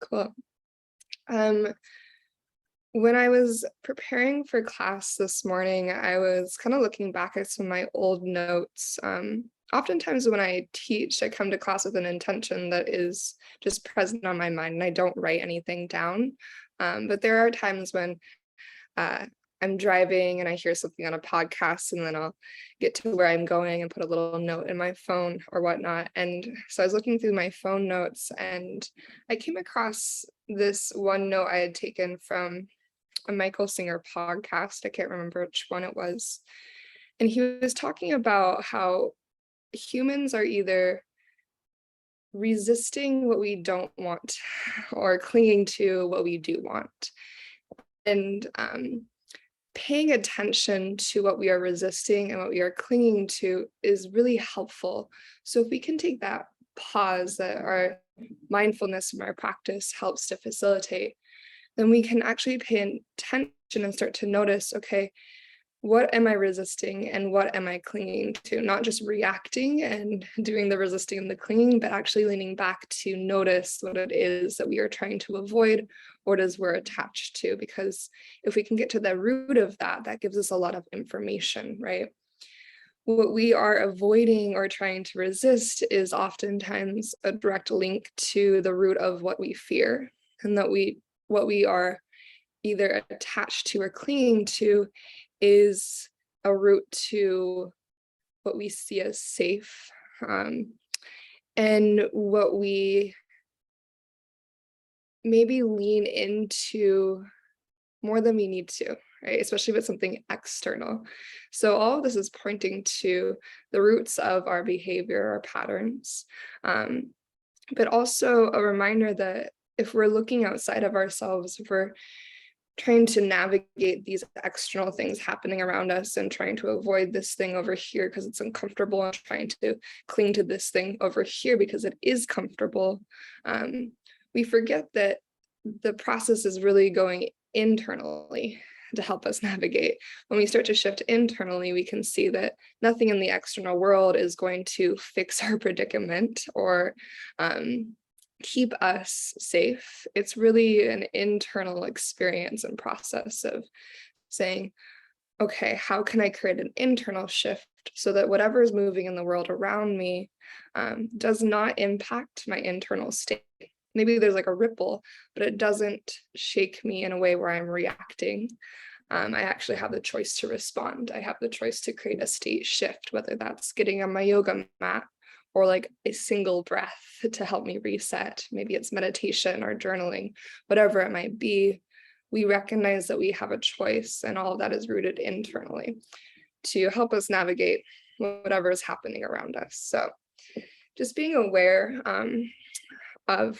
Cool. Um, when I was preparing for class this morning, I was kind of looking back at some of my old notes. Oftentimes, when I teach, I come to class with an intention that is just present on my mind, and I don't write anything down. But there are times when uh, I'm driving and I hear something on a podcast, and then I'll get to where I'm going and put a little note in my phone or whatnot. And so I was looking through my phone notes, and I came across this one note I had taken from a Michael Singer podcast. I can't remember which one it was. And he was talking about how humans are either resisting what we don't want or clinging to what we do want. And paying attention to what we are resisting and what we are clinging to is really helpful. So if we can take that pause that our mindfulness from our practice helps to facilitate, then we can actually pay attention and start to notice, okay, what am I resisting and what am I clinging to? Not just reacting and doing the resisting and the clinging, but actually leaning back to notice what it is that we are trying to avoid, what it is we're attached to. Because if we can get to the root of that, that gives us a lot of information, right? What we are avoiding or trying to resist is oftentimes a direct link to the root of what we fear, and that what we are either attached to or clinging to is a route to what we see as safe, and what we maybe lean into more than we need to, right? Especially if it's something external. So all of this is pointing to the roots of our behavior, our patterns, but also a reminder that if we're looking outside of ourselves, if we're trying to navigate these external things happening around us and trying to avoid this thing over here because it's uncomfortable, and trying to cling to this thing over here because it is comfortable, we forget that the process is really going internally to help us navigate. When we start to shift internally, we can see that nothing in the external world is going to fix our predicament or keep us safe. It's really an internal experience and process of saying, okay, how can I create an internal shift so that whatever is moving in the world around me does not impact my internal state? Maybe there's like a ripple, but it doesn't shake me in a way where I'm reacting. I actually have the choice to respond. I have the choice to create a state shift, whether that's getting on my yoga mat or like a single breath to help me reset. Maybe it's meditation or journaling, whatever it might be. We recognize that we have a choice, and all of that is rooted internally to help us navigate whatever is happening around us. So just being aware of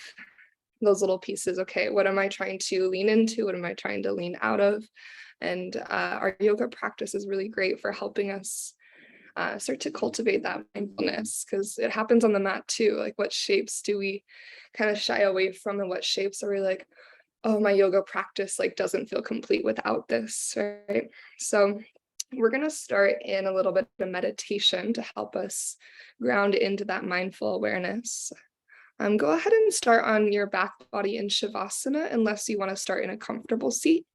those little pieces. Okay, what am I trying to lean into? What am I trying to lean out of? And our yoga practice is really great for helping us start to cultivate that mindfulness, because it happens on the mat too. Like, what shapes do we kind of shy away from, and what shapes are we like, oh, my yoga practice like doesn't feel complete without this, right? So we're going to start in a little bit of meditation to help us ground into that mindful awareness. Go ahead and start on your back body in Shavasana, unless you want to start in a comfortable seat,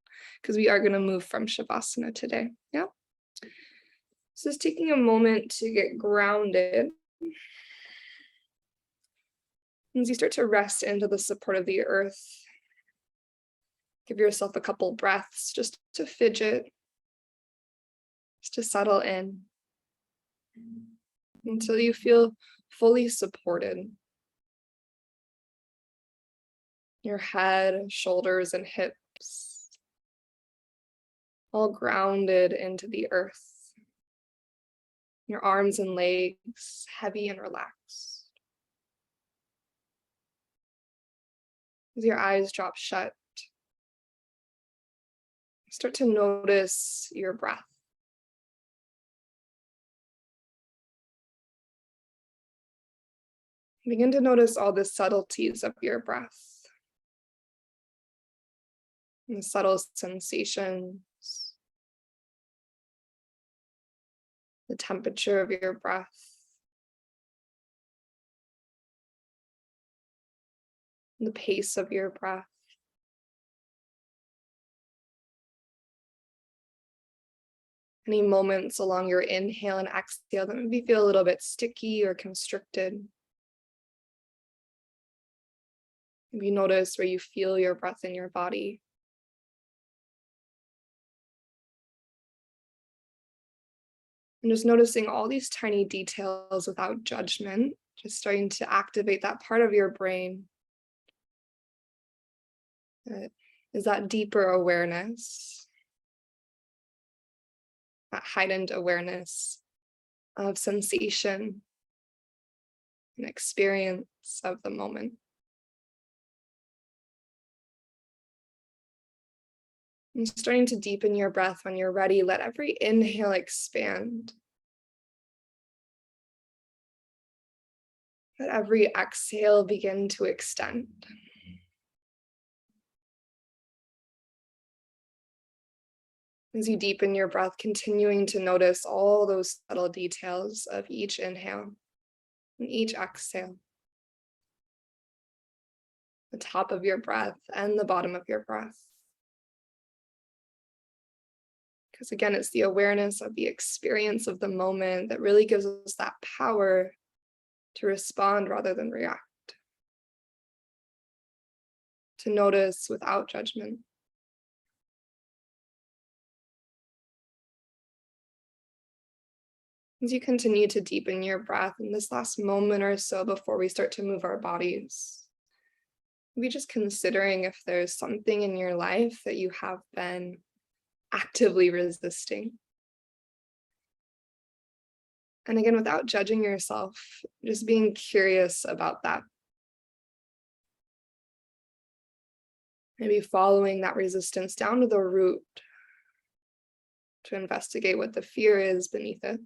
because we are going to move from Shavasana today. Yeah. So just taking a moment to get grounded. As you start to rest into the support of the earth, give yourself a couple breaths just to fidget, just to settle in until you feel fully supported. Your head, shoulders, and hips all grounded into the earth. Your arms and legs heavy and relaxed. As your eyes drop shut, start to notice your breath. Begin to notice all the subtleties of your breath. And the subtle sensations, the temperature of your breath, the pace of your breath. Any moments along your inhale and exhale that maybe feel a little bit sticky or constricted. Maybe notice where you feel your breath in your body. And just noticing all these tiny details without judgment, just starting to activate that part of your brain that is that deeper awareness, that heightened awareness of sensation and experience of the moment. And starting to deepen your breath when you're ready, let every inhale expand. Let every exhale begin to extend. As you deepen your breath, continuing to notice all those subtle details of each inhale and each exhale. The top of your breath and the bottom of your breath. Because again, it's the awareness of the experience of the moment that really gives us that power to respond rather than react. To notice without judgment. As you continue to deepen your breath in this last moment or so before we start to move our bodies, maybe just considering if there's something in your life that you have been actively resisting. And again, without judging yourself, just being curious about that. Maybe following that resistance down to the root to investigate what the fear is beneath it.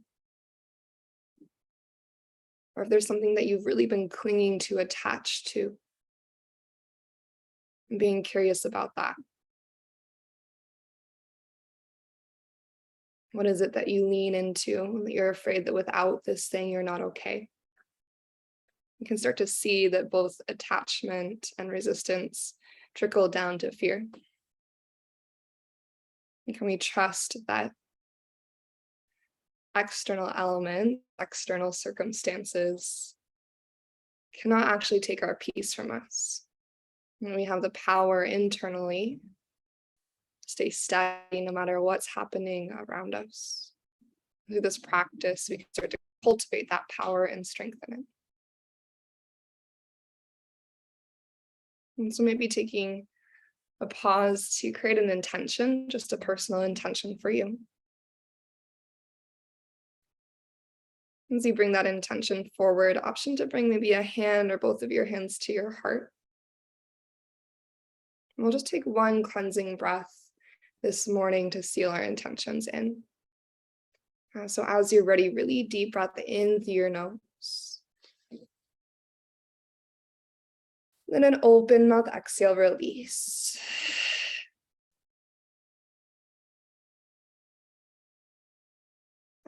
Or if there's something that you've really been clinging to, attached to, and being curious about that. What is it that you lean into that you're afraid that without this thing, you're not okay? You can start to see that both attachment and resistance trickle down to fear. And can we trust that external elements, external circumstances cannot actually take our peace from us? And we have the power internally to stay steady no matter what's happening around us. Through this practice, we can start to cultivate that power and strengthen it. And so maybe taking a pause to create an intention, just a personal intention for you. As you bring that intention forward, option to bring maybe a hand or both of your hands to your heart. And we'll just take one cleansing breath this morning to seal our intentions in. So as you're ready, really deep breath in through your nose. Then an open mouth exhale, release.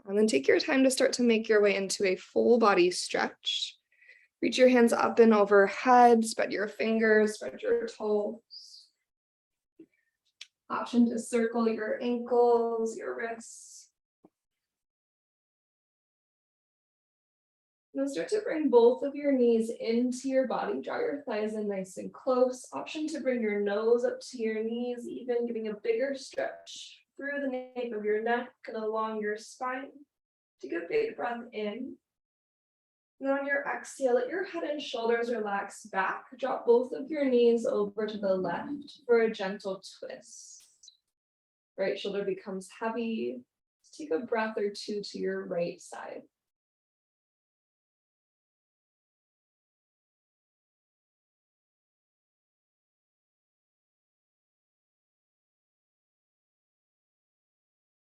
And then take your time to start to make your way into a full body stretch. Reach your hands up and overhead, spread your fingers, spread your toes. Option to circle your ankles, your wrists. Now start to bring both of your knees into your body. Draw your thighs in nice and close. Option to bring your nose up to your knees, even giving a bigger stretch through the nape of your neck and along your spine. Take a big breath in. And on your exhale, let your head and shoulders relax back. Drop both of your knees over to the left for a gentle twist. Right shoulder becomes heavy. Take a breath or two to your right side.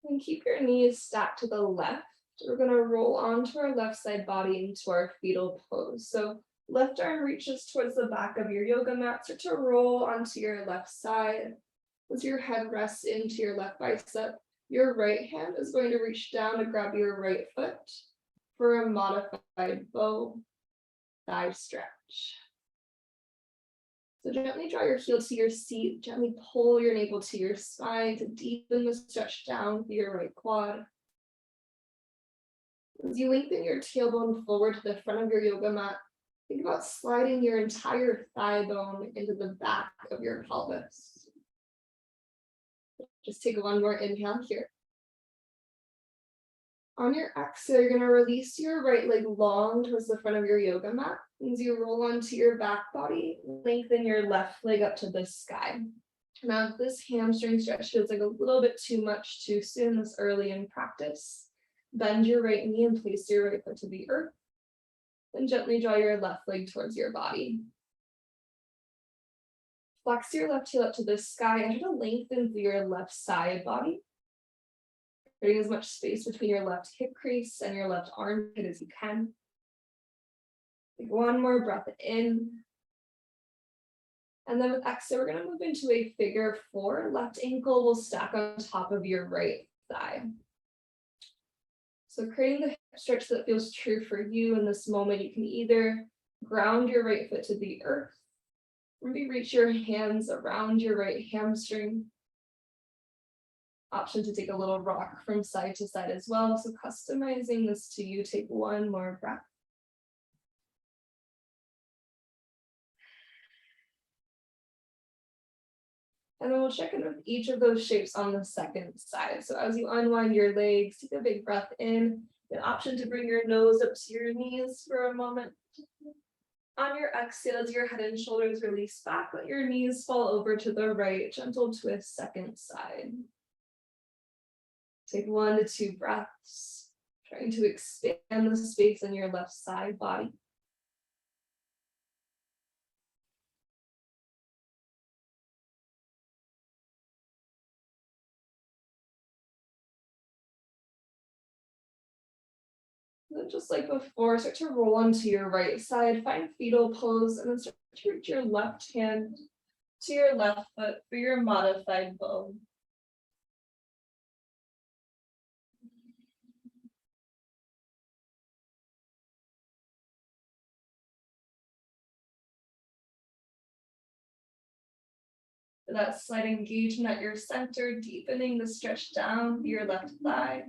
And keep your knees stacked to the left. We're going to roll onto our left side body into our fetal pose. So left arm reaches towards the back of your yoga mat. Start to roll onto your left side. As your head rests into your left bicep, your right hand is going to reach down to grab your right foot for a modified bow thigh stretch. So gently draw your heel to your seat, gently pull your navel to your spine to deepen the stretch down through your right quad. As you lengthen your tailbone forward to the front of your yoga mat, think about sliding your entire thigh bone into the back of your pelvis. Just take one more inhale here. On your exhale, you're going to release your right leg long towards the front of your yoga mat. As you roll onto your back body, lengthen your left leg up to the sky. Now, if this hamstring stretch feels like a little bit too much too soon this early in practice, bend your right knee and place your right foot to the earth. Then gently draw your left leg towards your body. Flex your left heel up to the sky and try to lengthen through your left side body. Creating as much space between your left hip crease and your left armpit as you can. Take one more breath in. And then with exhale, we're going to move into a figure four. Left ankle will stack on top of your right thigh. So creating the hip stretch that feels true for you in this moment, you can either ground your right foot to the earth, maybe reach your hands around your right hamstring. Option to take a little rock from side to side as well. So customizing this to you, take one more breath. And then we'll check in with each of those shapes on the second side. So as you unwind your legs, take a big breath in. An option to bring your nose up to your knees for a moment. On your exhale, as your head and shoulders release back, let your knees fall over to the right. Gentle twist, second side. Take 1 to 2 breaths, trying to expand the space in your left side body. And then just like before, start to roll onto your right side, find fetal pose, and then start to reach your left hand to your left foot for your modified bow. For that slight engagement at your center, deepening the stretch down your left thigh.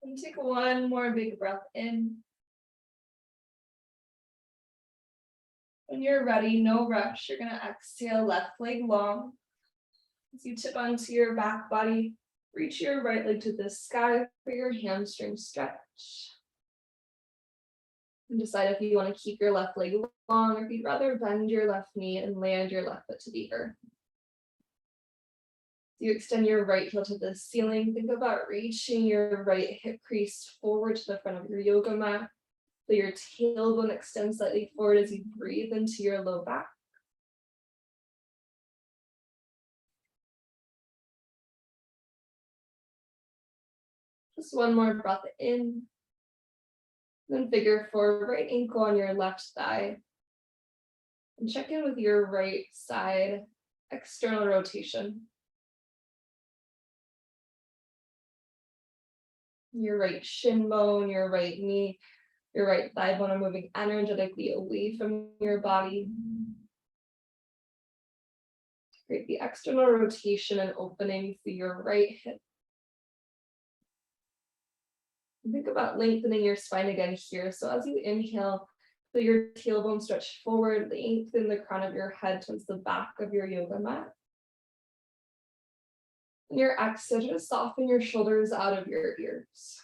And take one more big breath in. When you're ready, no rush, you're gonna exhale left leg long. As you tip onto your back body, reach your right leg to the sky for your hamstring stretch. And decide if you want to keep your left leg long or if you'd rather bend your left knee and land your left foot to the earth. You extend your right heel to the ceiling. Think about reaching your right hip crease forward to the front of your yoga mat. So your tailbone extends slightly forward as you breathe into your low back. Just one more breath in. Then figure four, right ankle on your left thigh. And check in with your right side external rotation. Your right shin bone, your right knee, your right thigh bone are moving energetically away from your body. Create the external rotation and opening through your right hip. Think about lengthening your spine again here. So as you inhale, feel your tailbone stretch forward, lengthen the crown of your head towards the back of your yoga mat. And your exhale, just soften your shoulders out of your ears.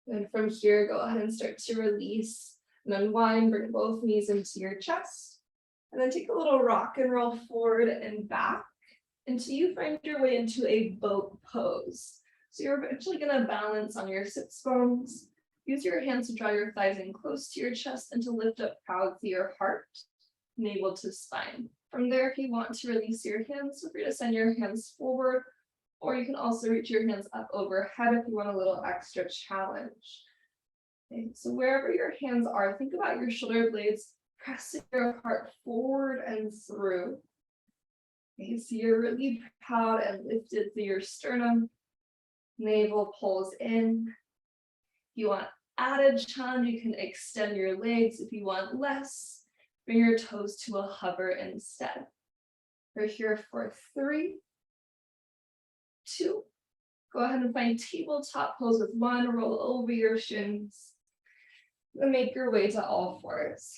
And from here, go ahead and start to release and unwind, bring both knees into your chest. And then take a little rock and roll forward and back until you find your way into a boat pose. So you're eventually going to balance on your sits bones. Use your hands to draw your thighs in close to your chest and to lift up proud to your heart, navel to spine. From there, if you want to release your hands, feel free to send your hands forward, or you can also reach your hands up overhead if you want a little extra challenge. Okay, so wherever your hands are, think about your shoulder blades pressing your heart forward and through. Okay, so you're really proud and lifted through your sternum. Navel pulls in. If you want added challenge, you can extend your legs. If you want less, bring your toes to a hover instead. We're here for 3, 2. Go ahead and find tabletop pose with 1. Roll over your shins. And make your way to all fours.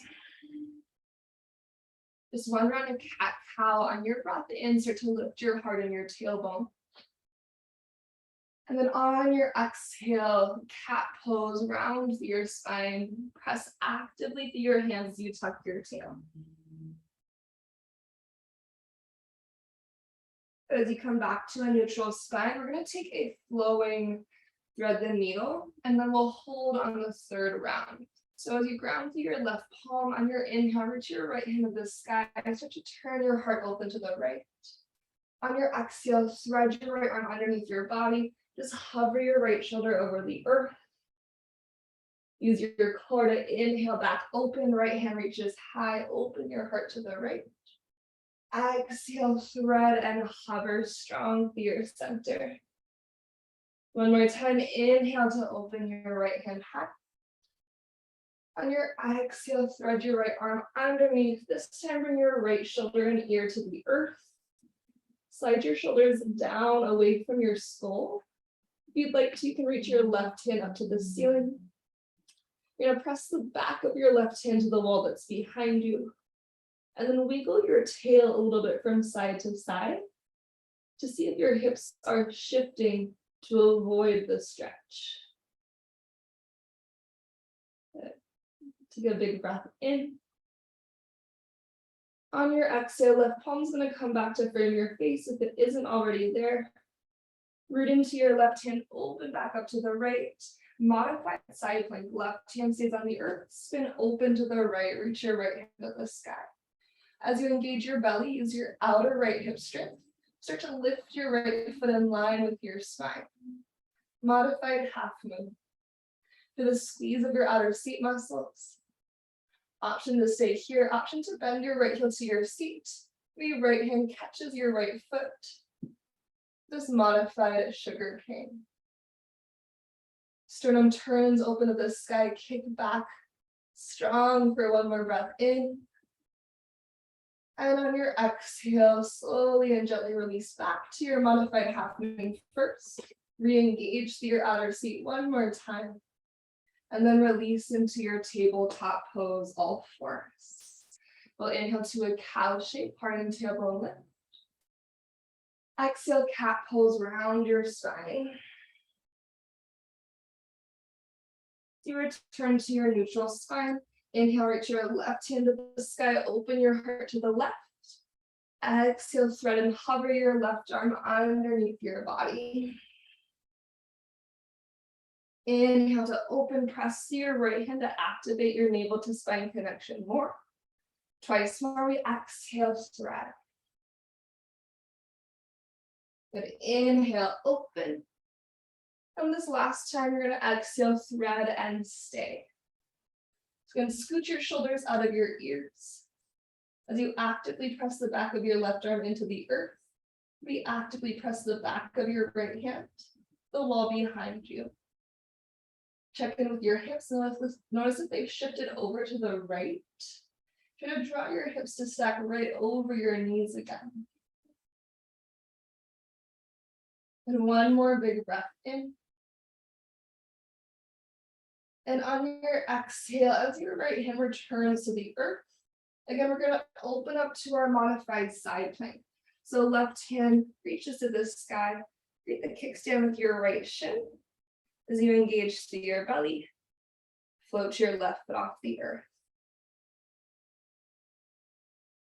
Just 1 round of cat-cow. On your breath in, start to lift your heart and your tailbone. And then on your exhale, cat pose, round through your spine. Press actively through your hands as you tuck your tail. As you come back to a neutral spine, we're going to take a flowing thread the needle, and then we'll hold on the 3rd round. So as you ground through your left palm, on your inhale, reach your right hand to the sky, start to turn your heart open to the right. On your exhale, thread your right arm underneath your body. Just hover your right shoulder over the earth. Use your core to inhale back, open, right hand reaches high, open your heart to the right. Exhale, thread and hover strong through your center. 1 more time, inhale to open your right hand high. On your exhale, thread your right arm underneath. This time, bring your right shoulder and ear to the earth. Slide your shoulders down away from your skull. If you'd like to, you can reach your left hand up to the ceiling. You're gonna press the back of your left hand to the wall that's behind you. And then wiggle your tail a little bit from side to side to see if your hips are shifting to avoid the stretch. Good. Take a big breath in. On your exhale, left palm's gonna come back to frame your face if it isn't already there. Root into your left hand, open back up to the right. Modified side plank, left hand stays on the earth, spin open to the right, reach your right hand to the sky. As you engage your belly, use your outer right hip strength. Start to lift your right foot in line with your spine. Modified half moon. Feel the squeeze of your outer seat muscles. Option to stay here, option to bend your right heel to your seat. Your right hand catches your right foot. This modified sugar cane. Sternum turns open to the sky, kick back strong for 1 more breath in. And on your exhale, slowly and gently release back to your modified half moon first. Re-engage through your outer seat 1 more time. And then release into your tabletop pose, all fours. We'll inhale to a cow shape, heart and tailbone lift. Exhale, cat pose, round your spine. You return to your neutral spine. Inhale, reach your left hand to the sky, open your heart to the left. Exhale, thread and hover your left arm underneath your body. Inhale to open, press to your right hand to activate your navel to spine connection more. Twice more, we exhale, thread. Good, inhale, open. And this last time, you're gonna exhale, thread and stay. So you're gonna scoot your shoulders out of your ears. As you actively press the back of your left arm into the earth, we actively press the back of your right hand, the wall behind you. Check in with your hips, notice if they've shifted over to the right. Try to draw your hips to stack right over your knees again. And 1 more big breath in. And on your exhale, as your right hand returns to the earth, again, we're gonna open up to our modified side plank. So left hand reaches to the sky, create the kickstand with your right shin. As you engage through your belly, float your left foot off the earth.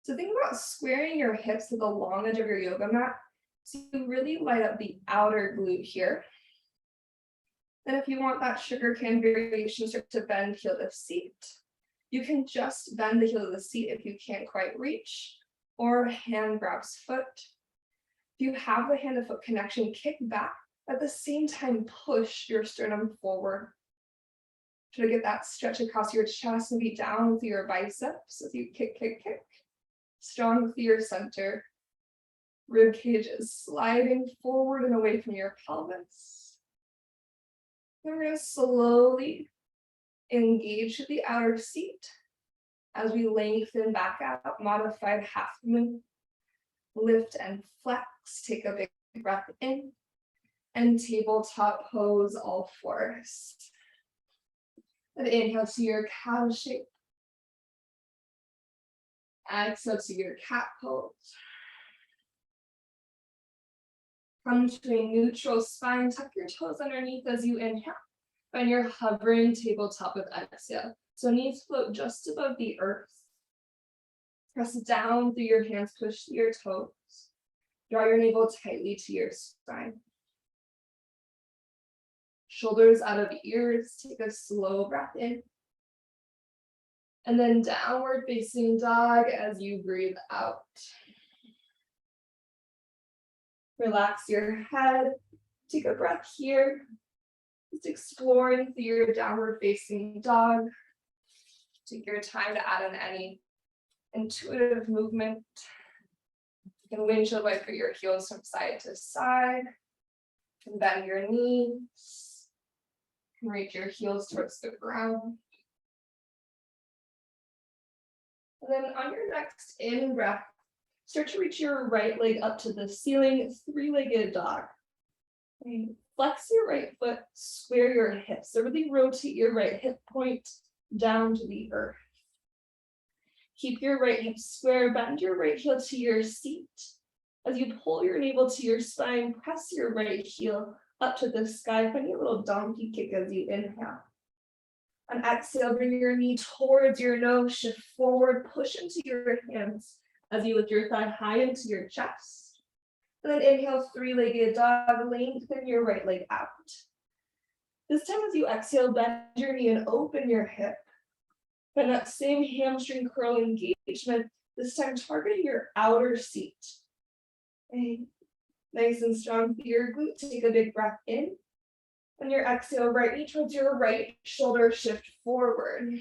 So think about squaring your hips to the long edge of your yoga mat so you really light up the outer glute here. Then if you want that sugar cane variation, start to bend heel to seat. You can just bend the heel of the seat if you can't quite reach, or hand grabs foot. If you have the hand to foot connection, kick back. At the same time, push your sternum forward. Try to get that stretch across your chest, maybe down through your biceps as you kick, kick, kick. Strong through your center. Rib cage is sliding forward and away from your pelvis. Then we're going to slowly engage the outer seat as we lengthen back out, modified half moon. Lift and flex, take a big breath in, and tabletop pose all fours. And inhale to your cow shape. Exhale to your cat pose. Come to a neutral spine, tuck your toes underneath as you inhale. And you're hovering tabletop with exhale. So knees float just above the earth. Press down through your hands, push through your toes. Draw your navel tightly to your spine. Shoulders out of ears, take a slow breath in. And then downward facing dog as you breathe out. Relax your head, take a breath here. Just exploring through your downward facing dog. Take your time to add in any intuitive movement. You can windshield wiper your heels from side to side. You can bend your knees. You can reach your heels towards the ground. And then on your next in breath, start to reach your right leg up to the ceiling, three-legged dog. Okay. Flex your right foot, square your hips. So really rotate your right hip point down to the earth. Keep your right hip square, bend your right heel to your seat. As you pull your navel to your spine, press your right heel up to the sky. Find your little donkey kick as you inhale. On exhale, bring your knee towards your nose, shift forward, push into your hands as you lift your thigh high into your chest. And then inhale, three-legged dog, lengthen your right leg out. This time as you exhale, bend your knee and open your hip. And that same hamstring curl engagement, this time targeting your outer seat. Okay. Nice and strong through your glute, take a big breath in. On your exhale, right knee towards your right shoulder, shift forward.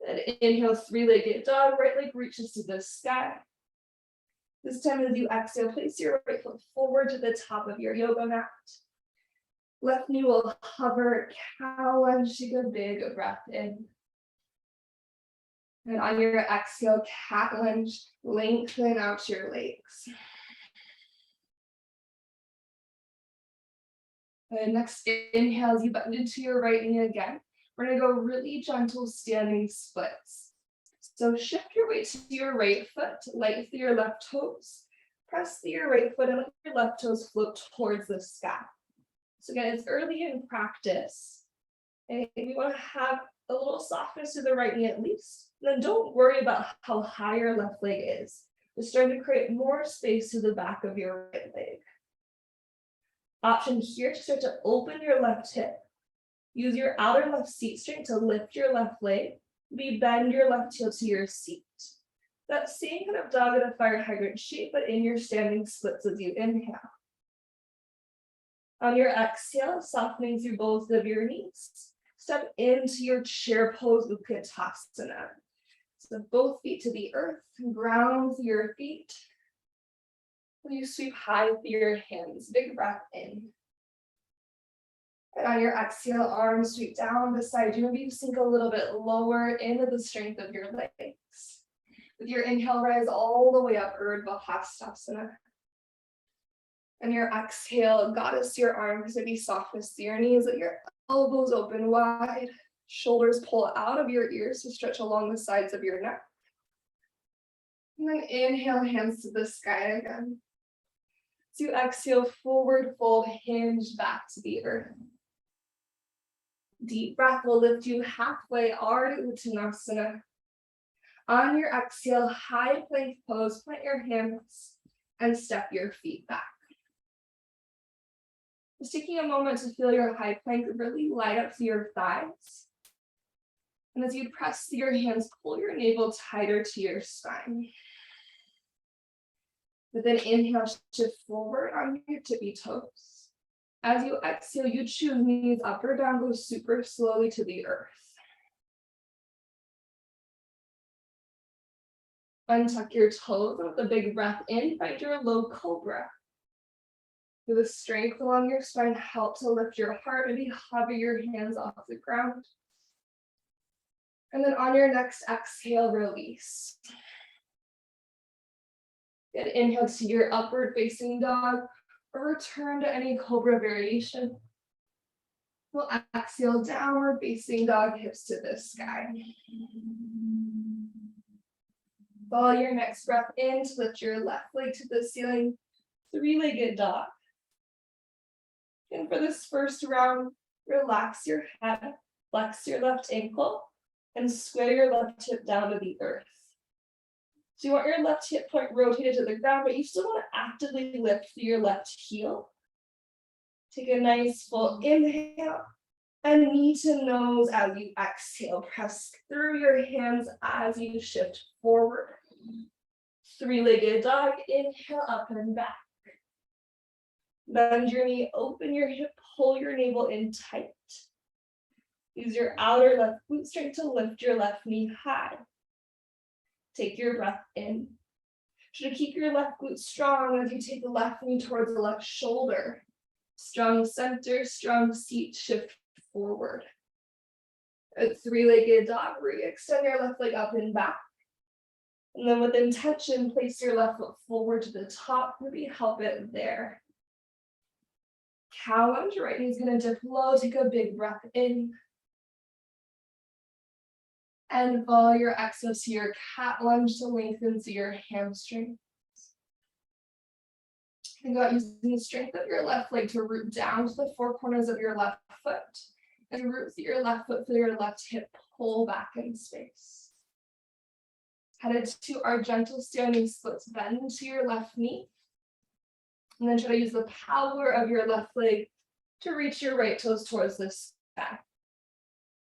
And inhale, three-legged dog, right leg reaches to the sky. This time as you exhale, place your right foot forward to the top of your yoga mat. Left knee will hover, cow lunge, take a big breath in. And on your exhale, cat lunge, lengthen out your legs. And next inhale, as you bend into your right knee again. We're gonna go really gentle standing splits. So shift your weight to your right foot, light through your left toes. Press through your right foot and let your left toes float towards the sky. So again, it's early in practice. And we want to have a little softness to the right knee at least. And then don't worry about how high your left leg is. Just starting to create more space to the back of your right leg. Option here to start to open your left hip. Use your outer left seat strength to lift your left leg. Maybe bend your left heel to your seat. That same kind of dog in a fire hydrant shape, but in your standing splits as you inhale. On your exhale, softening through both of your knees. Step into your chair pose, Utkatasana. So both feet to the earth, ground through your feet. When you sweep high through your hands, big breath in. And on your exhale, arms sweep down beside you. Maybe you sink a little bit lower into the strength of your legs. With your inhale, rise all the way up, Urdhva Hastasana. And your exhale, goddess your arms, maybe softness to your knees, let your elbows open wide. Shoulders pull out of your ears to stretch along the sides of your neck. And then inhale, hands to the sky again. As you exhale, forward fold, hinge back to the earth. Deep breath will lift you halfway, Ardha Uttanasana. On your exhale, high plank pose, plant your hands and step your feet back. Just taking a moment to feel your high plank really light up through your thighs. And as you press through your hands, pull your navel tighter to your spine. But then inhale, shift forward on your tippy toes. As you exhale, you choose knees up or down, go super slowly to the earth. Untuck your toes with a big breath in, find your low cobra. Feel the strength along your spine, help to lift your heart, maybe hover your hands off the ground. And then on your next exhale, release. Good, inhale to your upward facing dog, or return to any cobra variation. We'll exhale, downward facing dog, hips to the sky. Follow your next breath in to lift your left leg to the ceiling, three-legged dog. And for this first round, relax your head, flex your left ankle, and square your left hip down to the earth. So you want your left hip point rotated to the ground, but you still want to actively lift through your left heel. Take a nice full inhale, and knee to nose as you exhale. Press through your hands as you shift forward. Three-legged dog, inhale up and back. Bend your knee, open your hip, pull your navel in tight. Use your outer left glute strength to lift your left knee high. Take your breath in. Try to keep your left glute strong as you take the left knee towards the left shoulder. Strong center, strong seat, shift forward. A three-legged dog, re-extend your left leg up and back. And then with intention, place your left foot forward to the top, maybe help it there. Cow lunge, right knee's gonna dip low, take a big breath in. And follow your exhale to your cat lunge to lengthen to your hamstring. Think about using the strength of your left leg to root down to the four corners of your left foot. And root through your left foot, feel your left hip pull back in space. Headed to our gentle standing splits, bend to your left knee. And then try to use the power of your left leg to reach your right toes towards the sky.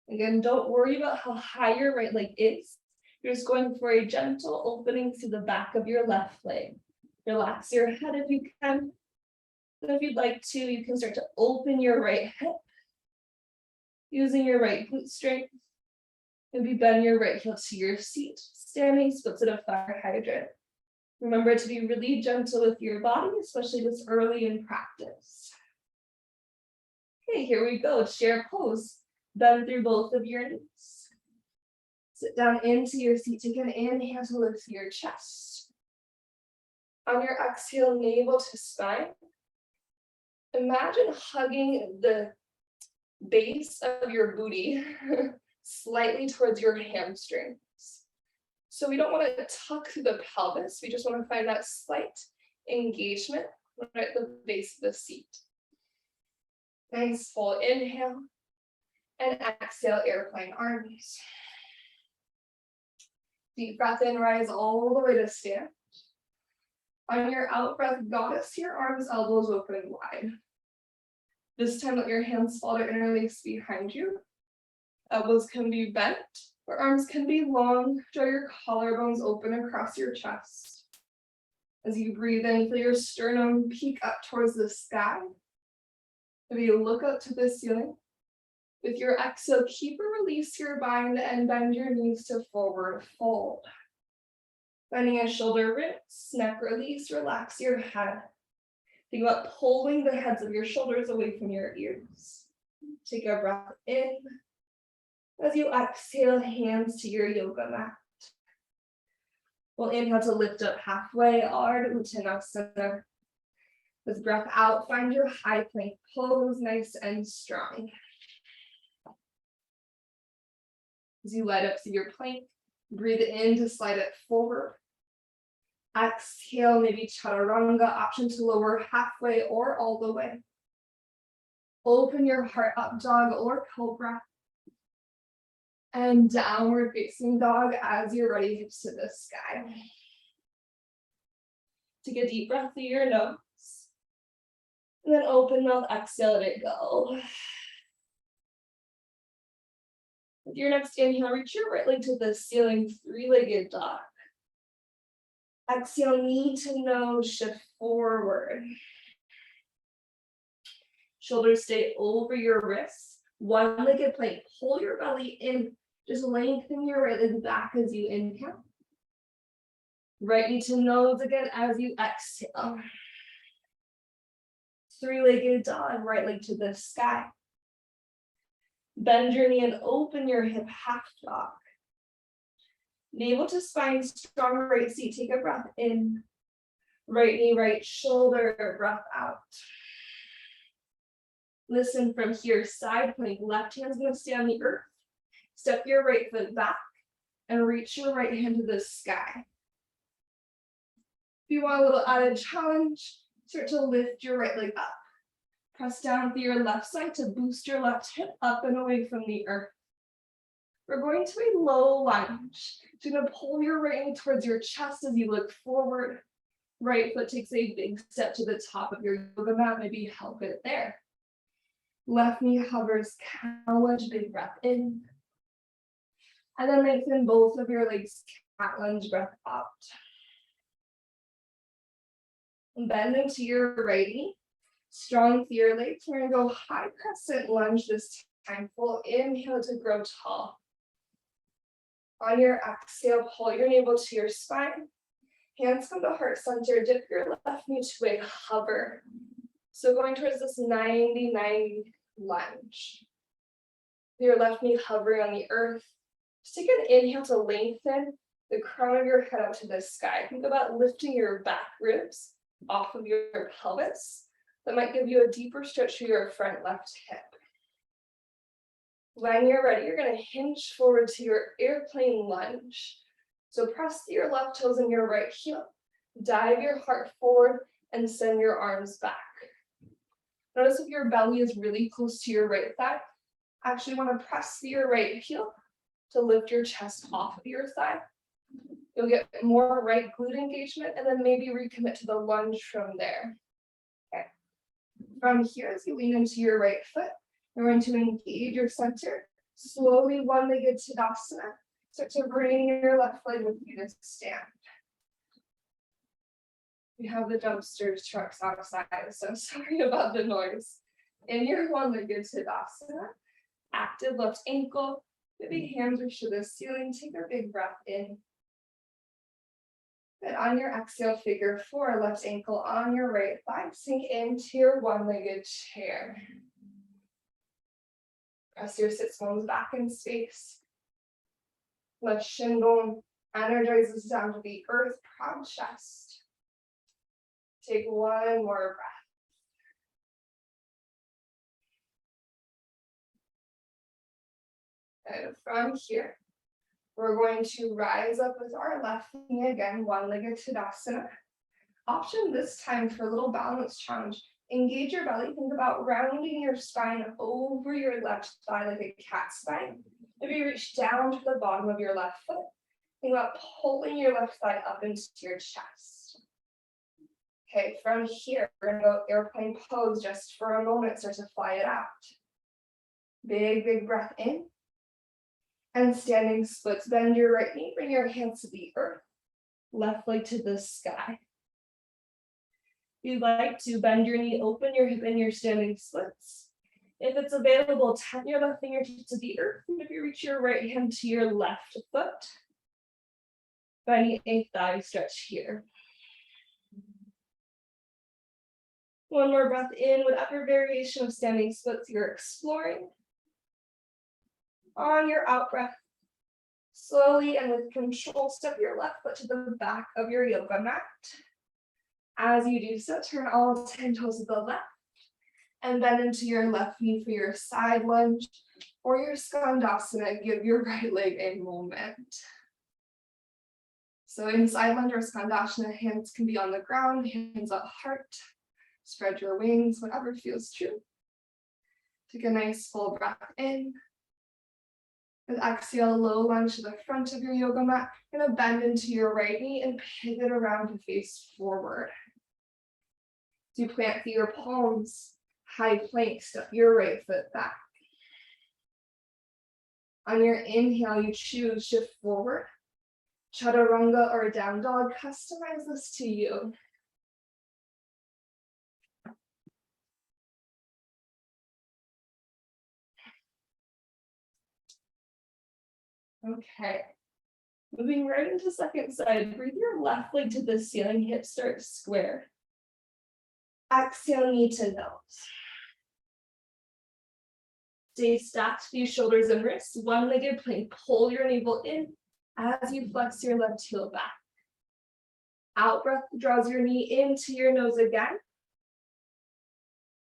Again, don't worry about how high your right leg is. You're just going for a gentle opening through the back of your left leg. Relax your head if you can. And if you'd like to, you can start to open your right hip. Using your right glute strength. Maybe bend your right heel to your seat. Standing splits at a fire hydrant. Remember to be really gentle with your body, especially this early in practice. Okay, here we go. Chair pose. Bend through both of your knees. Sit down into your seat. Take an inhale to lift your chest. On your exhale, navel to spine. Imagine hugging the base of your booty slightly towards your hamstrings. So we don't want to tuck through the pelvis. We just want to find that slight engagement right at the base of the seat. Nice full inhale. And exhale, airplane arms. Deep breath in, rise all the way to stand. On your out breath, goddess, your arms, elbows open wide. This time, let your hands fall to interlace behind you. Elbows can be bent, or arms can be long. Draw your collarbones open across your chest. As you breathe in, feel your sternum peak up towards the sky. Maybe look up to the ceiling. With your exhale, keep or release your bind and bend your knees to forward fold. Bending a shoulder rinse, neck release, relax your head. Think about pulling the heads of your shoulders away from your ears. Take a breath in. As you exhale, hands to your yoga mat. We'll inhale to lift up halfway, Ardha Uttanasana. With breath out, find your high plank pose, nice and strong. As you light up through your plank, breathe in to slide it forward. Exhale, maybe chaturanga, option to lower halfway or all the way. Open your heart up, dog or cobra. And downward facing dog as you're ready, hips to the sky. Take a deep breath through your nose. And then open mouth, exhale, let it go. With your next inhale, reach your right leg to the ceiling, three-legged dog. Exhale, knee to nose, shift forward. Shoulders stay over your wrists. One-legged plank, pull your belly in. Just lengthen your right leg back as you inhale. Right knee to nose again as you exhale. Three-legged dog, right leg to the sky. Bend your knee and open your hip, half dog. Navel to spine, strong right seat. Take a breath in. Right knee, right shoulder, breath out. Listen from here, side plank. Left hand's gonna stay on the earth. Step your right foot back and reach your right hand to the sky. If you want a little added challenge, start to lift your right leg up. Press down with your left side to boost your left hip up and away from the earth. We're going to a low lunge. So you're going to pull your right knee towards your chest as you look forward. Right foot takes a big step to the top of your yoga mat. Maybe help it there. Left knee hovers, cow lunge, big breath in. And then lengthen both of your legs, cat lunge, breath out. Bend into your righty. Strong through your legs. We're going to go high crescent lunge this time. Full inhale to grow tall. On your exhale, pull your navel to your spine. Hands come to heart center. Dip your left knee to a hover. So going towards this 90-90 lunge. Your left knee hovering on the earth. Just take an inhale to lengthen the crown of your head up to the sky. Think about lifting your back ribs off of your pelvis. That might give you a deeper stretch to your front left hip. When you're ready, you're going to hinge forward to your airplane lunge. So press your left toes in your right heel. Dive your heart forward and send your arms back. Notice if your belly is really close to your right thigh. Actually want to press your right heel to lift your chest off of your thigh. You'll get more right glute engagement and then maybe recommit to the lunge from there. Okay. From here, as you lean into your right foot, you're going to engage your center. Slowly one-legged Tadasana. Start to bring your left leg with you to stand. We have the dumpsters trucks outside, so sorry about the noise. In your one-legged Tadasana, active left ankle, maybe hands reach to the ceiling. Take a big breath in. And on your exhale, figure four, left ankle on your right thigh. Sink into your one-legged chair. Press your sits bones back in space. Left shin bone energizes down to the earth, proud chest. Take one more breath. And from here, we're going to rise up with our left knee again, one-legged Tadasana. Option this time for a little balance challenge. Engage your belly. Think about rounding your spine over your left thigh like a cat spine. Maybe reach down to the bottom of your left foot. Think about pulling your left thigh up into your chest. Okay, from here, we're going to go airplane pose just for a moment. Start to fly it out. Big, big breath in. And standing splits. Bend your right knee. Bring your hands to the earth. Left leg to the sky. If you'd like to bend your knee, open your hip in your standing splits. If it's available, tap your left fingertips to the earth. If you reach your right hand to your left foot, finding a thigh stretch here. One more breath in, whatever variation of standing splits you're exploring. On your out breath, slowly and with control, step your left foot to the back of your yoga mat. As you do so, turn all 10 toes to the left and bend into your left knee for your side lunge or your skandasana. Give your right leg a moment. So in side lunge or skandasana, hands can be on the ground, hands at heart. Spread your wings, whatever feels true. Take a nice full breath in. With exhale, low lunge to the front of your yoga mat. You're going to bend into your right knee and pivot around to face forward. So you plant through your palms, high plank, step your right foot back. On your inhale, you choose shift forward. Chaturanga or down dog, customize this to you. Okay. Moving right into second side, breathe your left leg to the ceiling, hips start square. Exhale, knee to nose. Stay stacked, these shoulders and wrists, one-legged plank. Pull your navel in as you flex your left heel back. Out breath draws your knee into your nose again.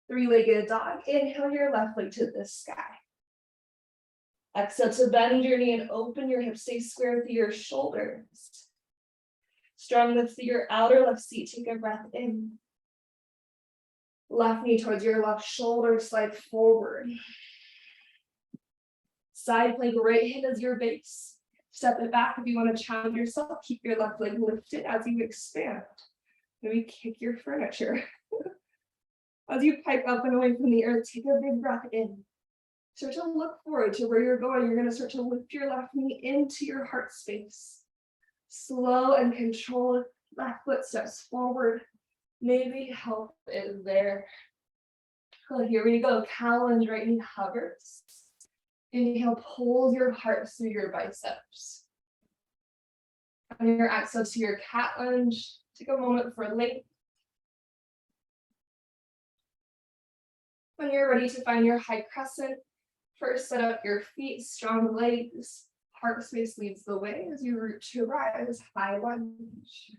Three-legged dog. Inhale your left leg to the sky. Exhale to bend your knee and open your hips. Stay square through your shoulders. Strong lift through your outer left seat. Take a breath in. Left knee towards your left shoulder. Slide forward. Side plank, right hand as your base. Step it back if you want to challenge yourself. Keep your left leg lifted as you expand. Maybe kick your furniture. As you pike up and away from the earth, take a big breath in. Start to look forward to where you're going. You're going to start to lift your left knee into your heart space. Slow and controlled left foot steps forward. Maybe help is there. Oh, here we go. Cow lunge, right knee hovers. Inhale, pulls your heart through your biceps. On your exhale to your cat lunge, take a moment for length. When you're ready to find your high crescent, first set up your feet, strong legs. Heart space leads the way as you root to rise, high lunge.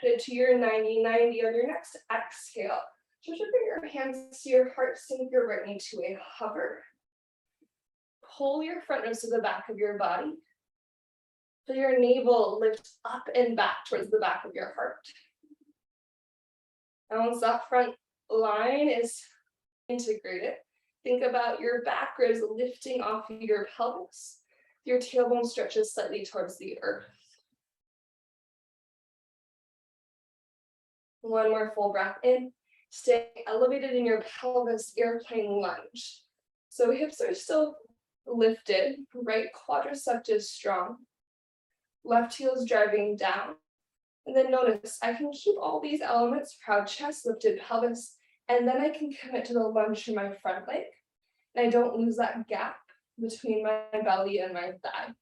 Head to your 90-90 on your next exhale. Start to bring your hands to your heart, sink your right knee to a hover. Pull your front nose to the back of your body. Feel your navel lift up and back towards the back of your heart. And once that front line is integrated, think about your back ribs lifting off of your pelvis. Your tailbone stretches slightly towards the earth. One more full breath in. Stay elevated in your pelvis, airplane lunge. So hips are still lifted, right quadricep is strong. Left heel is driving down. And then notice, I can keep all these elements, proud chest, lifted pelvis, and then I can commit to the lunge for my front leg. And I don't lose that gap between my belly and my thigh.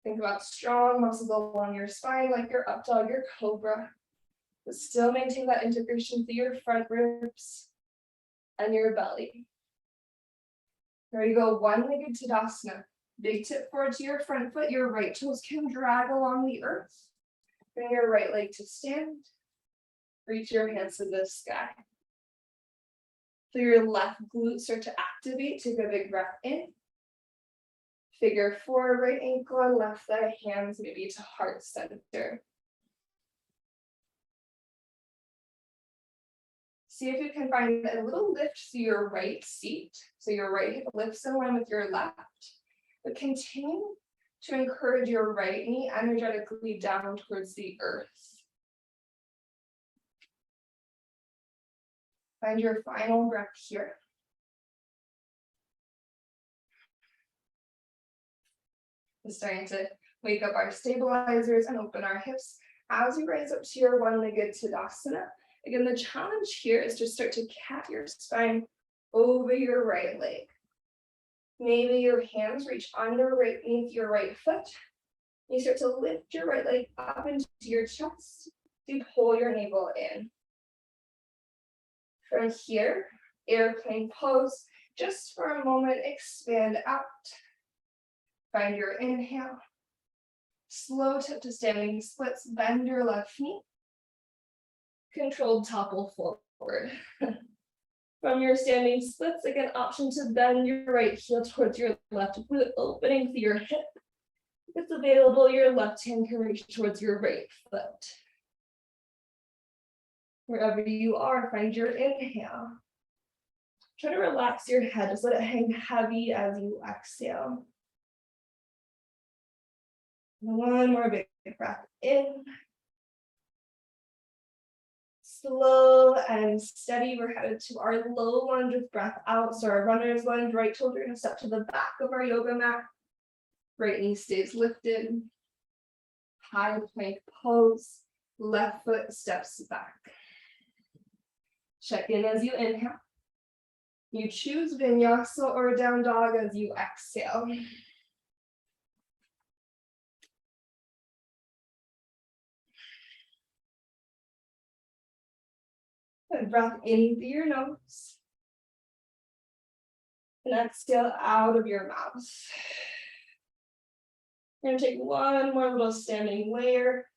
Think about strong muscles along your spine, like your up dog, your cobra. But still maintain that integration through your front ribs and your belly. There you go, one-legged Tadasana. Big tip forward to your front foot. Your right toes can drag along the earth. Bring your right leg to stand. Reach your hands to the sky. Feel your left glute start to activate. Take a big breath in. Figure four, right ankle on left thigh, hands maybe to heart center. See if you can find a little lift through your right seat. So your right hip lifts in line with your left. But continue to encourage your right knee energetically down towards the earth. Find your final breath here. We're starting to wake up our stabilizers and open our hips as you rise up to your one-legged Tadasana. Again, the challenge here is to start to cat your spine over your right leg. Maybe your hands reach underneath your right foot. You start to lift your right leg up into your chest. You pull your navel in. From here, airplane pose. Just for a moment, expand out. Find your inhale. Slow tip to standing splits. Bend your left knee. Controlled topple forward. From your standing splits, again, option to bend your right heel towards your left glute, opening through your hip. If it's available, your left hand can reach towards your right foot. Wherever you are, find your inhale. Try to relax your head, just let it hang heavy as you exhale. One more big breath in. Slow and steady, we're headed to our low lunge with breath out. So our runner's lunge, right shoulder gonna step to the back of our yoga mat. Right knee stays lifted. High plank pose. Left foot steps back. Check in as you inhale. You choose Vinyasa or down dog as you exhale. And breath in through your nose. And exhale out of your mouth. We're going to take one more little standing layer.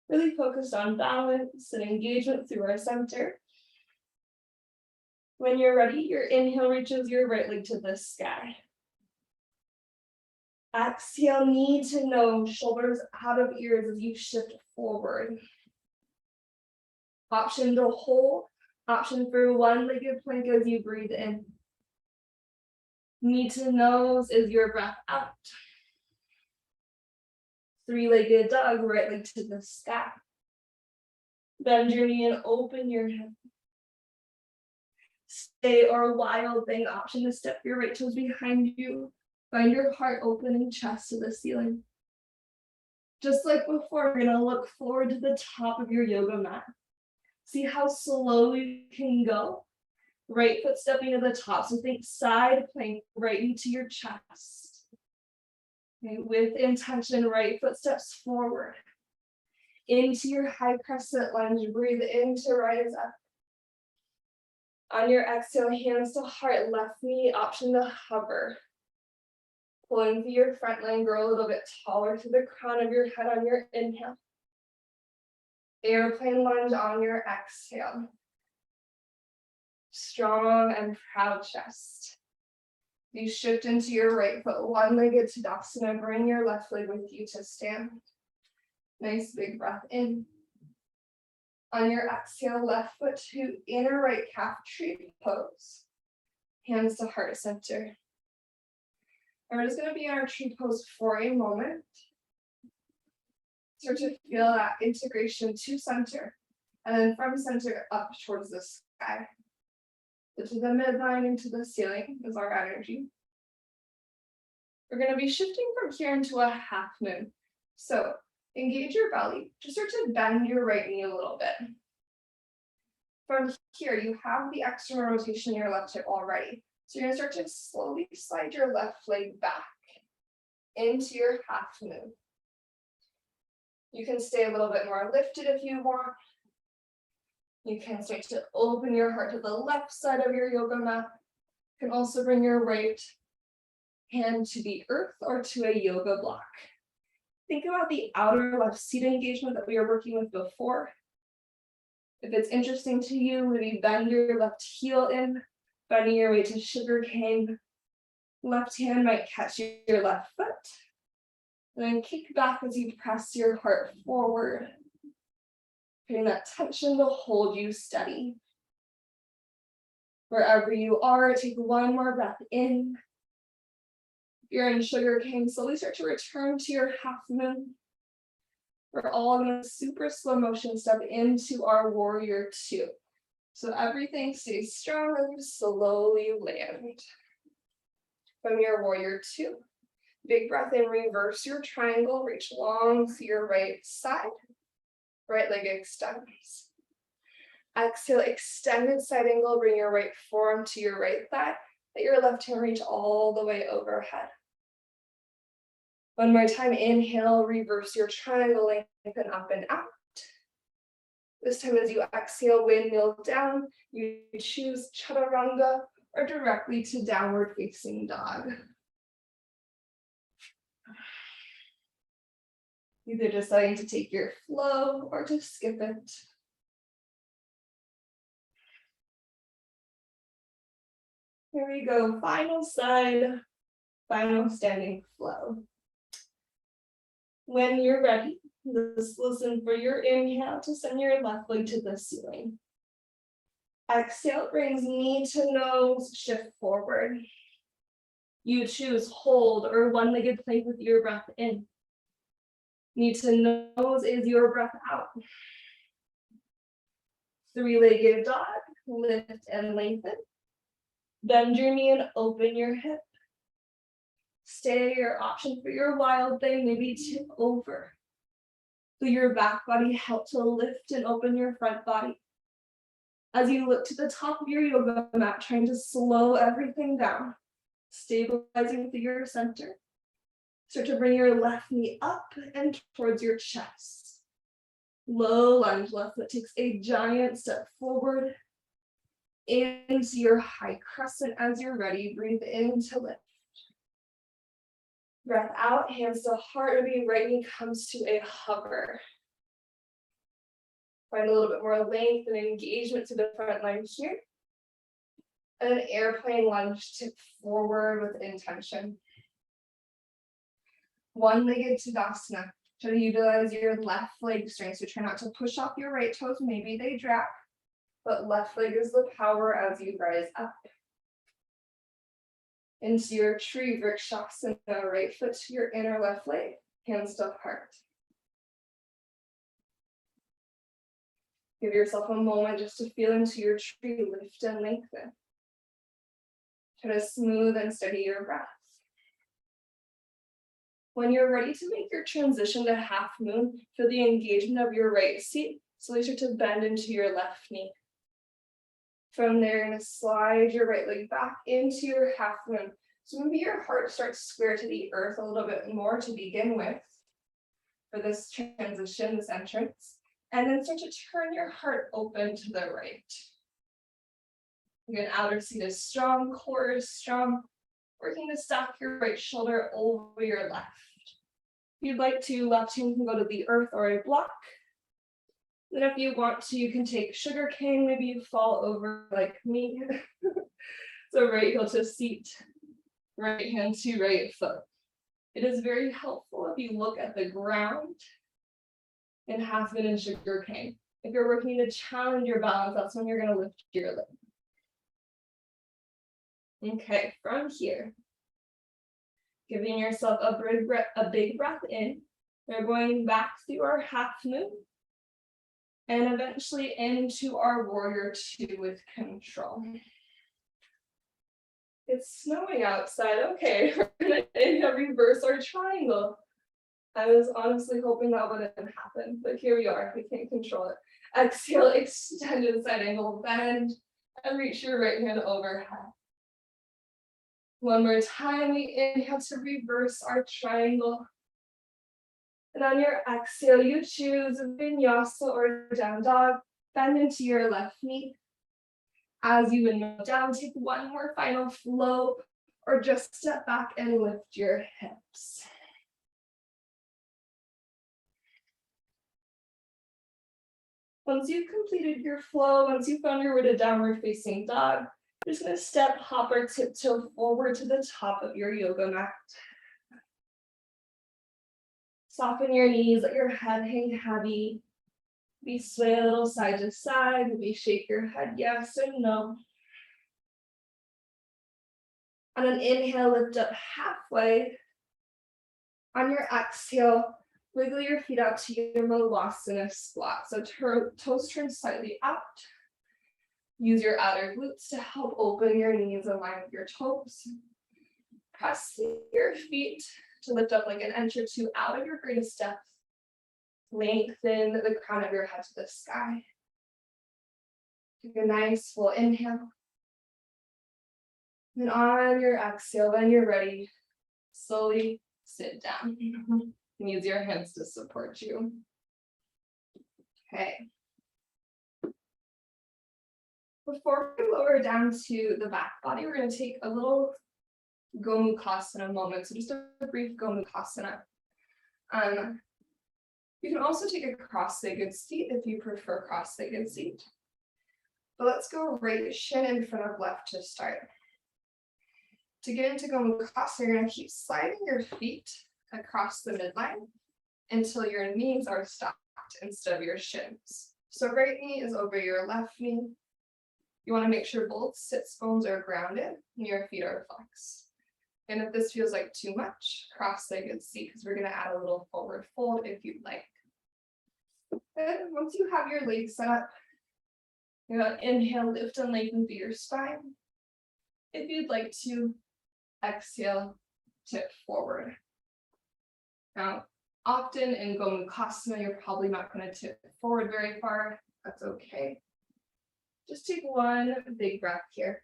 Really focused on balance and engagement through our center. When you're ready, your inhale reaches your right leg to the sky. Exhale, knee to nose, shoulders out of ears as you shift forward. Option to hold, option for one-legged plank as you breathe in. Knee to nose is your breath out. Three-legged dog, right leg to the sky. Bend your knee and open your hip. Stay or wild thing, option to step your right toes behind you. Find your heart opening, chest to the ceiling. Just like before, we're going to look forward to the top of your yoga mat. See how slow you can go. Right foot stepping to the top. So think side plank right into your chest. Okay, with intention, right foot steps forward. Into your high crescent lunge, breathe in to rise up. On your exhale, hands to heart, left knee, option to hover. Pull into your front line, grow a little bit taller to the crown of your head on your inhale. Airplane lunge on your exhale. Strong and proud chest. You shift into your right foot, one-legged Tadasana, bring your left leg with you to stand. Nice big breath in. On your exhale, left foot to inner right calf tree pose. Hands to heart center. And we're just going to be in our tree pose for a moment. Start to feel that integration to center. And then from center up towards the sky. So to the midline and to the ceiling is our energy. We're going to be shifting from here into a half moon. So engage your belly. Just start to bend your right knee a little bit. From here, you have the external rotation in your left hip already. So you're going to start to slowly slide your left leg back into your half moon. You can stay a little bit more lifted if you want. You can start to open your heart to the left side of your yoga mat. You can also bring your right hand to the earth or to a yoga block. Think about the outer left seat engagement that we were working with before. If it's interesting to you, maybe bend your left heel in, bending your way to sugar cane. Left hand might catch your left foot. And then kick back as you press your heart forward. Putting that tension to hold you steady. Wherever you are, take one more breath in. If you're in sugar cane, slowly start to return to your half moon. We're all in a super slow motion step into our warrior two. So everything stays strong as you slowly land. From your warrior two, big breath in, reverse your triangle, reach long to your right side. Right leg extends. Exhale, extended side angle, bring your right forearm to your right thigh. Let your left hand reach all the way overhead. One more time, inhale, reverse your triangle, lengthen up and out. This time as you exhale, windmill down, you choose chaturanga or directly to downward facing dog. Either deciding to take your flow or to skip it. Here we go, final side, final standing flow. When you're ready, just listen for your inhale to send your left leg to the ceiling. Exhale brings knee to nose, shift forward. You choose hold or one-legged plank with your breath in. Knee to nose is your breath out. Three-legged dog, lift and lengthen. Bend your knee and open your hip. Stay your option for your wild thing, maybe tip over. So your back body help to lift and open your front body. As you look to the top of your yoga mat, trying to slow everything down, stabilizing through your center. Start to bring your left knee up and towards your chest. Low lunge, left foot takes a giant step forward into your high crescent. As you're ready, breathe in to lift. Breath out, hands to heart, maybe right knee comes to a hover. Find a little bit more length and engagement to the front line here. And an airplane lunge, tip forward with intention. One-legged Tadasana. Try to utilize your left leg strength. So try not to push off your right toes. Maybe they drag, but left leg is the power as you rise up. Into your tree vrikshasana, right foot to your inner left leg, hands to heart. Give yourself a moment just to feel into your tree, lift and lengthen. Try to smooth and steady your breath. When you're ready to make your transition to half moon, feel the engagement of your right seat. Slowly start to bend into your left knee. From there, you're going to slide your right leg back into your half moon. So maybe your heart starts square to the earth a little bit more to begin with for this transition, this entrance. And then start to turn your heart open to the right. Again, outer seat is strong, core is strong. Working to stack your right shoulder over your left. If you'd like to, left hand can go to the earth or a block. Then if you want to, you can take sugar cane, maybe you fall over like me. So right heel to seat, right hand to right foot. It is very helpful if you look at the ground in half moon and sugar cane. If you're working to challenge your balance, that's when you're going to lift your leg. Okay, from here, giving yourself a big breath in. We're going back through our half moon and eventually into our warrior two with control. It's snowing outside. Okay, we're going to inhale, reverse our triangle. I was honestly hoping that wouldn't happen, but here we are. We can't control it. Exhale, extended side angle, bend, and reach your right hand overhead. One more time, we inhale to reverse our triangle. And on your exhale, you choose Vinyasa or down dog. Bend into your left knee. As you inhale down, take one more final flow, or just step back and lift your hips. Once you've completed your flow, once you've found your way to downward facing dog, you're just going to step, hop, or tiptoe forward to the top of your yoga mat. Soften your knees, let your head hang heavy. Maybe sway a little side to side, maybe shake your head yes and no. On an inhale, lift up halfway. On your exhale, wiggle your feet out to your Malasana squat. So toes turn slightly out. Use your outer glutes to help open your knees in line with your toes. Press your feet to lift up like an inch or two out of your greatest steps. Lengthen the crown of your head to the sky. Take a nice full inhale. Then on your exhale, when you're ready, slowly sit down. And use your hands to support you. Okay. Before we lower down to the back body, we're going to take a little Gomukhasana moment. So just a brief Gomukhasana. You can also take a cross-legged seat if you prefer cross-legged seat. But let's go right shin in front of left to start. To get into Gomukhasana, you're going to keep sliding your feet across the midline until your knees are stopped instead of your shins. So right knee is over your left knee. You want to make sure both sits bones are grounded and your feet are flexed. And if this feels like too much, cross-legged seat, because we're going to add a little forward fold if you'd like. And once you have your legs set up, you're going to inhale, lift and lengthen through your spine. If you'd like to, exhale, tip forward. Now, often in Gomukhasana, you're probably not going to tip forward very far. That's okay. Just take one big breath here.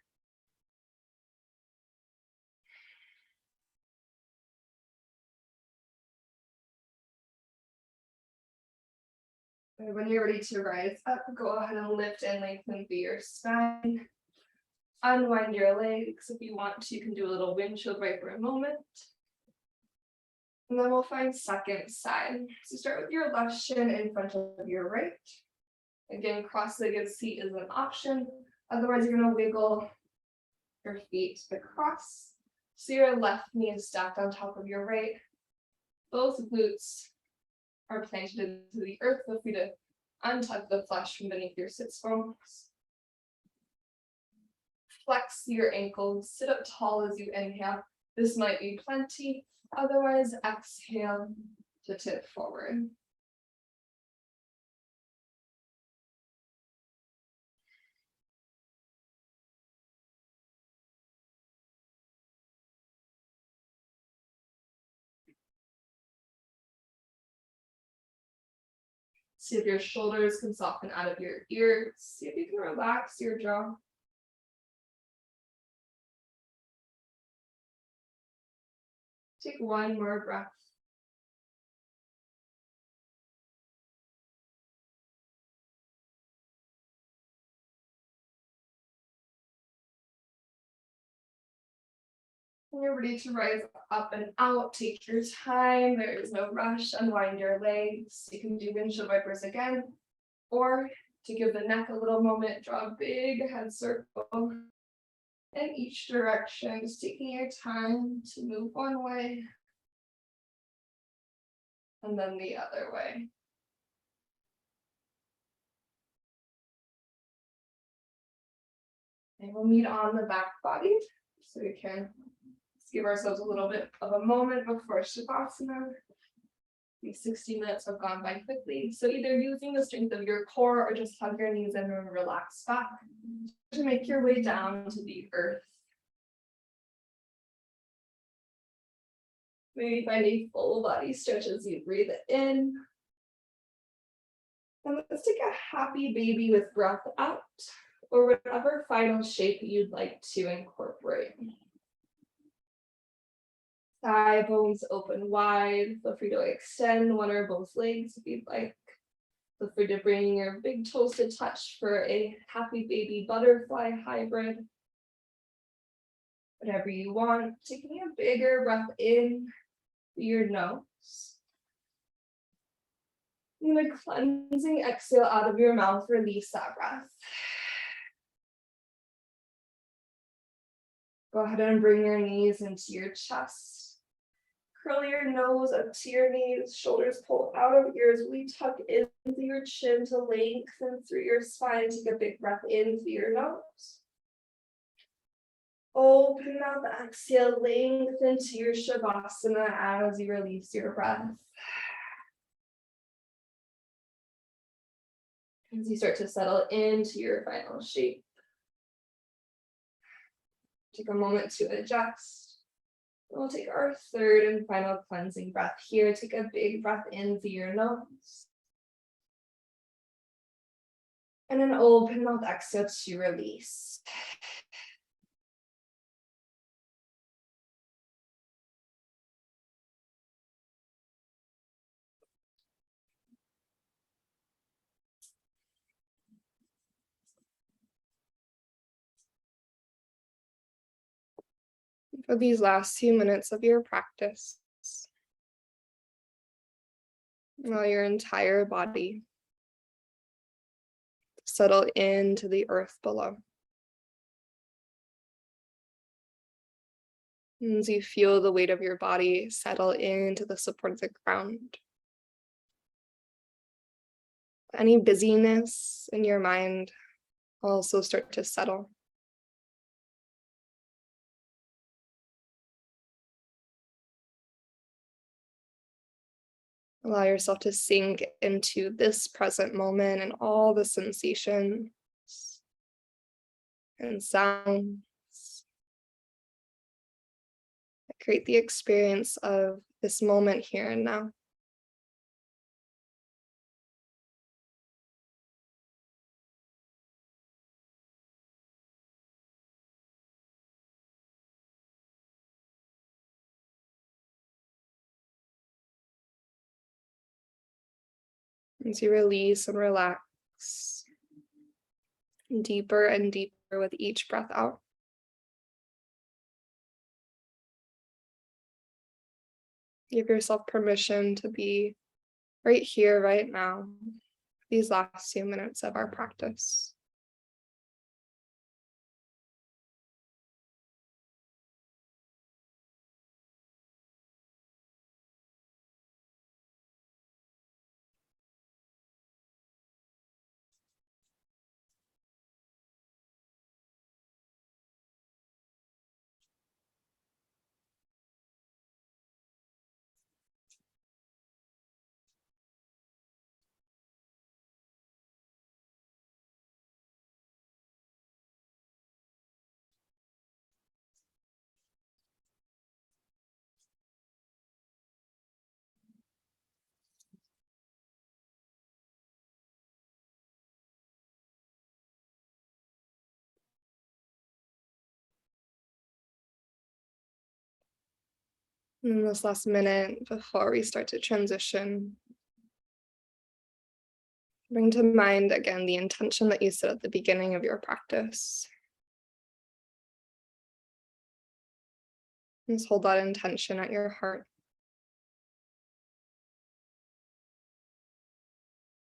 And when you're ready to rise up, go ahead and lift and lengthen through your spine. Unwind your legs. If you want to, you can do a little windshield wiper moment. And then we'll find second side. So start with your left shin in front of your right. Again, cross-legged seat is an option. Otherwise, you're going to wiggle your feet across. So your left knee is stacked on top of your right. Both glutes are planted into the earth. Feel free to untuck the flesh from beneath your sits bones. Flex your ankles. Sit up tall as you inhale. This might be plenty. Otherwise, exhale to tip forward. See if your shoulders can soften out of your ears. See if you can relax your jaw. Take one more breath. When you're ready to rise up and out, take your time. There is no rush. Unwind your legs. You can do windshield wipers again. Or to give the neck a little moment, draw a big head circle in each direction, just taking your time to move one way and then the other way. And we'll meet on the back body, so we can give ourselves a little bit of a moment before Shavasana. These 60 minutes have gone by quickly. So either using the strength of your core or just hug your knees in and relax back to make your way down to the earth. Maybe find a full body stretch as you breathe in. And let's take a happy baby with breath out, or whatever final shape you'd like to incorporate. Thigh bones open wide. Feel free to extend one or both legs if you'd like. Feel free to bring your big toes to touch for a happy baby butterfly hybrid. Whatever you want. Taking a bigger breath in through your nose. And a cleansing exhale out of your mouth. Release that breath. Go ahead and bring your knees into your chest. Curl your nose up to your knees, shoulders pull out of ears, really tuck into your chin to lengthen through your spine. Take a big breath in through your nose. Open mouth, exhale, lengthen to your Shavasana as you release your breath. As you start to settle into your final shape. Take a moment to adjust. We'll take our third and final cleansing breath here. Take a big breath in through your nose. And an open mouth exhale to release. For these last few minutes of your practice, allow your entire body to settle into the earth below. As you feel the weight of your body settle into the support of the ground. Any busyness in your mind also start to settle. Allow yourself to sink into this present moment and all the sensations and sounds that create the experience of this moment here and now. As you release and relax, deeper and deeper with each breath out. Give yourself permission to be right here, right now, these last few minutes of our practice. In this last minute before we start to transition, bring to mind again the intention that you set at the beginning of your practice. Just hold that intention at your heart.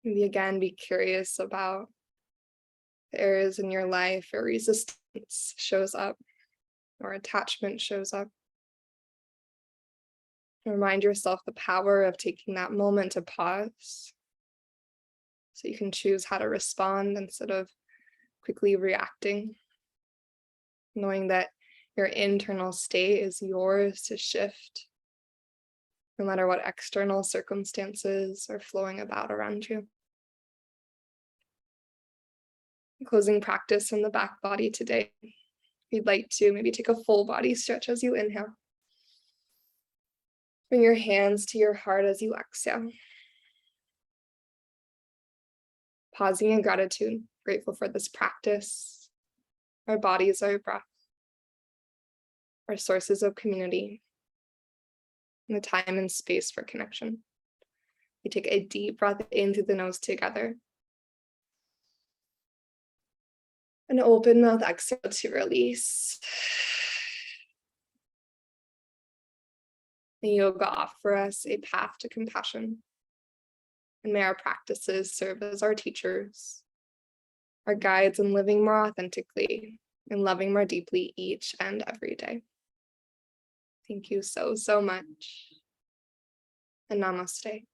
Maybe again, be curious about the areas in your life where resistance shows up or attachment shows up. Remind yourself the power of taking that moment to pause so you can choose how to respond instead of quickly reacting, knowing that your internal state is yours to shift no matter what external circumstances are flowing about around you. Closing practice in the back body today. If you'd like to, maybe take a full body stretch as you inhale. Bring your hands to your heart as you exhale. Pausing in gratitude, grateful for this practice, our bodies, our breath, our sources of community, and the time and space for connection. We take a deep breath in through the nose together. And open mouth exhale to release. May yoga offer us a path to compassion. And may our practices serve as our teachers, our guides in living more authentically and loving more deeply each and every day. Thank you so, so much. And namaste.